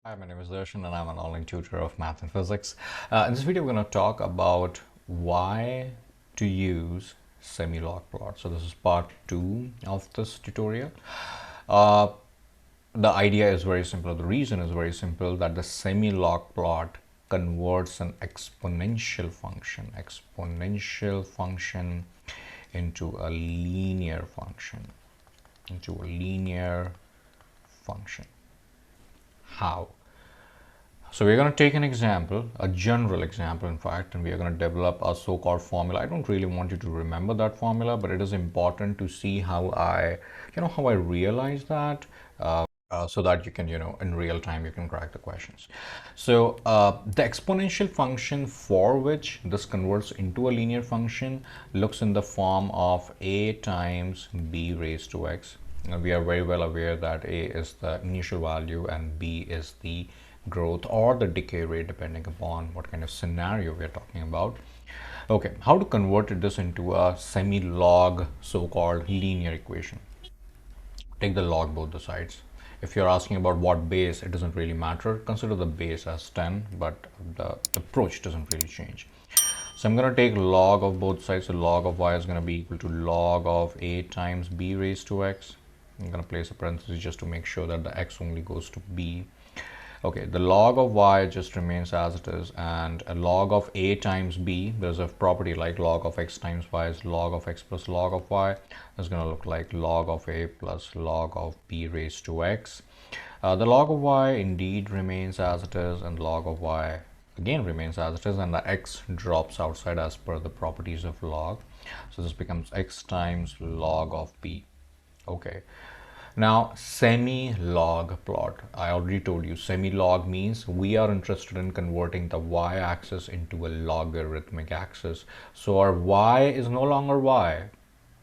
Hi, my name is Darshan and I'm an online tutor of math and physics. In this video, we're going to talk about why to use semi-log plot. So this is part 2 of this tutorial. Uh, the idea is very simple. The reason is very simple, that the semi-log plot converts an exponential function into a linear function. How? So we're going to take an example, a general example in fact, and we are going to develop a so-called formula. I don't really want you to remember that formula, but it is important to see how I realize that, so that you can, in real time, you can crack the questions. So the exponential function for which this converts into a linear function looks in the form of a times b raised to x. Now, we are very well aware that a is the initial value and b is the growth or the decay rate, depending upon what kind of scenario we are talking about. Okay, how to convert this into a semi-log so-called linear equation? Take the log both the sides. If you're asking about what base, it doesn't really matter. Consider the base as 10, but the approach doesn't really change. So I'm going to take log of both sides. So log of y is going to be equal to log of a times b raised to x. I'm going to place a parenthesis just to make sure that the x only goes to b. Okay, the log of y just remains as it is, and a log of a times b, there's a property like log of x times y is log of x plus log of y. Is going to look like log of a plus log of b raised to x. The log of y indeed remains as it is, and log of y again remains as it is, and the x drops outside as per the properties of log. So this becomes x times log of b. Okay. Now, semi-log plot. I already told you, semi-log means we are interested in converting the y-axis into a logarithmic axis. So our y is no longer y.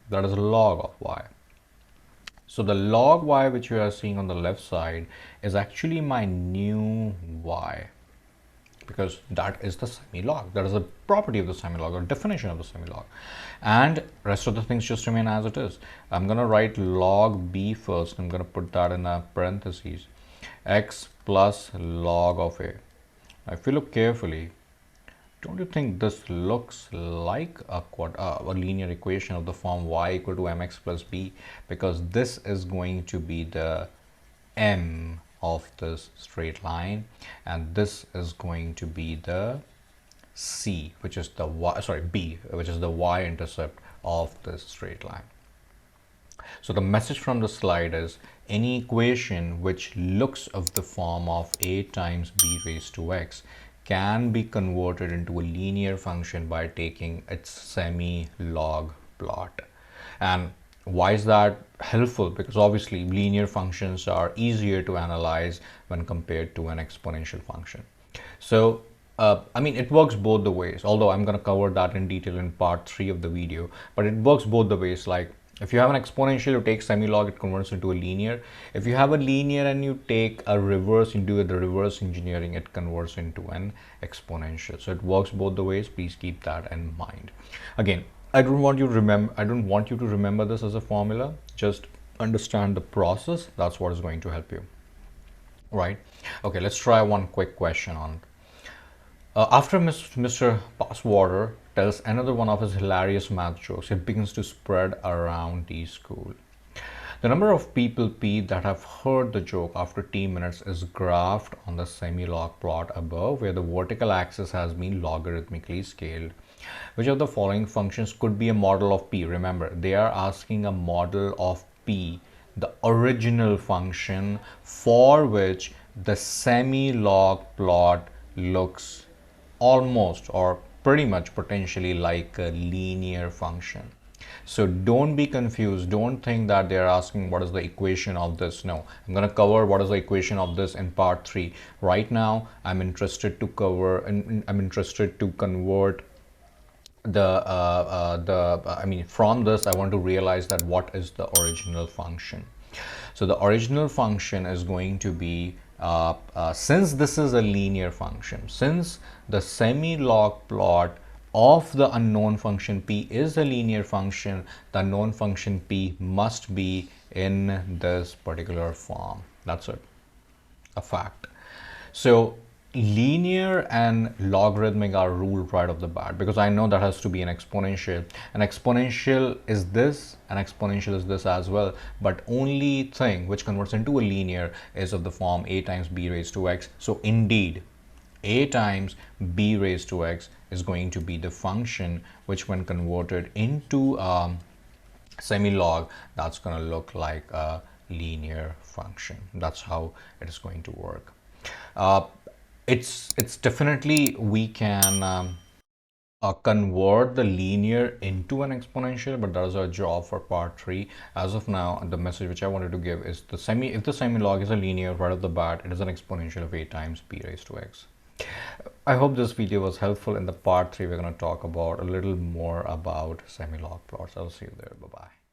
That is a log of y. So the log y which you are seeing on the left side is actually my new y, because that is the semi-log. That is a property of the semi-log, or definition of the semi-log, and rest of the things just remain as it is. I'm going to write log b first. I'm going to put that in a parentheses, x plus log of a. Now if you look carefully, don't you think this looks like a linear equation of the form y equal to mx plus b, because this is going to be the m of this straight line, and this is going to be the c, which is the b, which is the y-intercept of this straight line. So the message from the slide is, any equation which looks of the form of a times b raised to x can be converted into a linear function by taking its semi-log plot. And why is that helpful? Because obviously linear functions are easier to analyze when compared to an exponential function. So I mean, it works both the ways, although I'm going to cover that in detail in part 3 of the video, but it works both the ways. Like, if you have an exponential, you take semi-log, it converts into a linear. If you have a linear and you take a reverse, you do the reverse engineering, it converts into an exponential. So it works both the ways. Please keep that in mind. Again, I don't want you to remember this as a formula. Just understand the process. That's what is going to help you. Right? Okay, let's try one quick question on. After Mr. Passwater tells another one of his hilarious math jokes, it begins to spread around the school. The number of people P that have heard the joke after T minutes is graphed on the semi-log plot above, where the vertical axis has been logarithmically scaled. Which of the following functions could be a model of P? Remember, they are asking a model of P, the original function for which the semi-log plot looks almost or pretty much potentially like a linear function. So don't be confused. Don't think that they're asking what is the equation of this. No, I'm going to cover what is the equation of this in part 3. Right now, I'm interested to cover and I'm interested to convert from this, I want to realize that what is the original function. So the original function is going to be, since this is a linear function, since the semi-log plot of the unknown function p is a linear function, the unknown function p must be in this particular form. That's it, a fact. So linear and logarithmic are ruled right off the bat, because I know that has to be an exponential. An exponential is this, an exponential is this as well, but only thing which converts into a linear is of the form a times b raised to x. So indeed, a times b raised to x is going to be the function which, when converted into semi-log, that's going to look like a linear function. That's how it is going to work. It's definitely, we can convert the linear into an exponential, but that is our job for part 3. As of now, the message which I wanted to give is if the semi-log is a linear right off the bat, it is an exponential of a times b raised to x. I hope this video was helpful. In the part 3, we're going to talk about a little more about semi-log plots. I'll see you there. Bye bye.